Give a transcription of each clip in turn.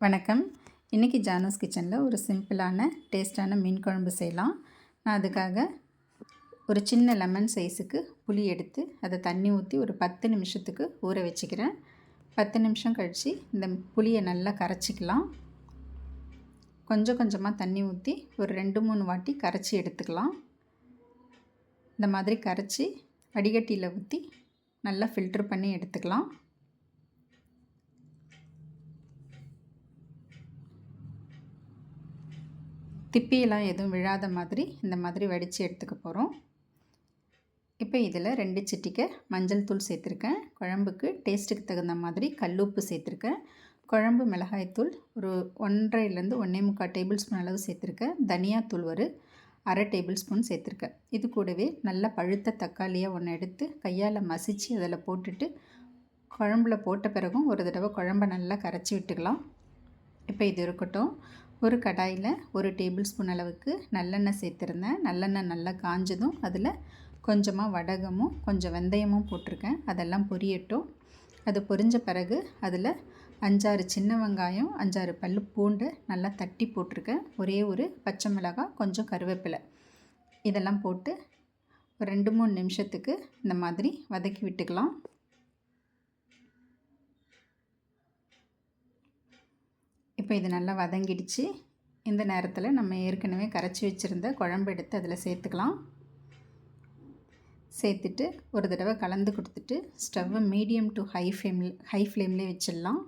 வணக்கம். இன்றைக்கி ஜானூஸ் கிச்சனில் ஒரு சிம்பிளான டேஸ்டான மீன் குழம்பு செய்யலாம். நான் அதுக்காக ஒரு சின்ன லெமன் சைஸுக்கு புளி எடுத்து அதை தண்ணி ஊற்றி ஒரு 10 நிமிஷத்துக்கு ஊற வச்சுக்கிறேன். 10 நிமிஷம் கழித்து இந்த புளியை நல்லா கரைச்சிக்கலாம். கொஞ்சம் கொஞ்சமாக தண்ணி ஊற்றி ஒரு 2-3 வாட்டி கரைச்சி எடுத்துக்கலாம். இந்த மாதிரி கரைச்சி வடிகட்டியில் ஊற்றி நல்லா ஃபில்ட்ரு பண்ணி எடுத்துக்கலாம். திப்பியெல்லாம் எதுவும் விழாத மாதிரி இந்த மாதிரி வடித்து எடுத்துக்க போகிறோம். இப்போ இதில் 2 சிட்டிகை மஞ்சள் தூள் சேர்த்துருக்கேன். குழம்புக்கு டேஸ்ட்டுக்கு தகுந்த மாதிரி கல்லுப்பு சேர்த்துருக்கேன். குழம்பு மிளகாய்த்தூள் ஒரு 1.5 1/4 டேபிள் ஸ்பூன் அளவு சேர்த்துருக்கேன். தனியாத்தூள் ஒரு 1/2 டேபிள் ஸ்பூன் சேர்த்துருக்கேன். இது கூடவே நல்ல பழுத்த தக்காளியாக ஒன்று எடுத்து கையால் மசித்து அதில் போட்டுட்டு குழம்புல போட்ட பிறகும் ஒரு தடவை குழம்பை நல்லா கரைச்சி விட்டுக்கலாம். இப்போ இது இருக்கட்டும். ஒரு கடாயில் 1 டேபிள் ஸ்பூன் அளவுக்கு நல்லெண்ணெய் சேர்த்துருந்தேன். நல்லெண்ணெய் நல்லா காஞ்சதும் அதில் கொஞ்சமாக வடகமும் கொஞ்சம் வெந்தயமும் போட்டிருக்கேன். அதெல்லாம் பொரியட்டும். அது பொரிஞ்ச பிறகு அதில் 5-6 சின்ன வெங்காயம், 5-6 பல் பூண்டு நல்லா தட்டி போட்டிருக்கேன். ஒரே ஒரு பச்சை மிளகாய், கொஞ்சம் கருவேப்பிலை இதெல்லாம் போட்டு ஒரு 2-3 நிமிஷத்துக்கு இந்த மாதிரி வதக்கி விட்டுக்கலாம். இப்போ இது நல்லா வதங்கிடுச்சு. இந்த நேரத்தில் நம்ம ஏற்கனவே கரைச்சி வச்சுருந்த குழம்பு எடுத்து அதில் சேர்த்துக்கலாம். சேர்த்துட்டு ஒரு தடவை கலந்து கொடுத்துட்டு ஸ்டவ்வை மீடியம் டு ஹை ஃப்ளேம்லேயே வச்சிடலாம்.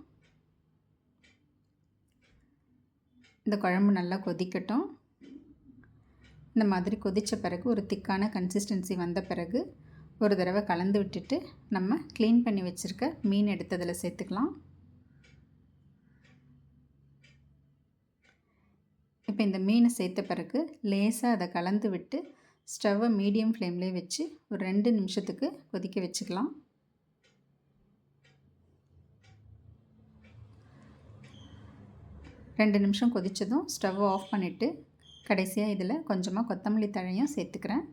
இந்த குழம்பு நல்லா கொதிக்கட்டும். இந்த மாதிரி கொதித்த பிறகு ஒரு திக்கான கன்சிஸ்டன்சி வந்த பிறகு ஒரு தடவை கலந்து விட்டுட்டு நம்ம க்ளீன் பண்ணி வச்சுருக்க மீன் எடுத்து அதில் சேர்த்துக்கலாம். இப்போ இந்த மீனை சேர்த்த பிறகு லேசாக அதை கலந்து விட்டு ஸ்டவ்வை மீடியம் ஃப்ளேம்லேயே வச்சு ஒரு 2 நிமிஷத்துக்கு கொதிக்க வச்சுக்கலாம். ரெண்டு நிமிஷம் கொதித்ததும் ஸ்டவ்வை ஆஃப் பண்ணிவிட்டு கடைசியாக இதில் கொஞ்சமாக கொத்தமல்லி தழையும் சேர்த்துக்கிறேன்.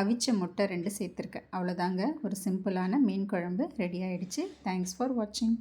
அவிச்ச முட்டை 2 சேர்த்துருக்கேன். அவ்வளோதாங்க, ஒரு சிம்பிளான மீன் குழம்பு ரெடி ஆகிடுச்சு. தேங்க்ஸ் ஃபார் வாட்சிங்.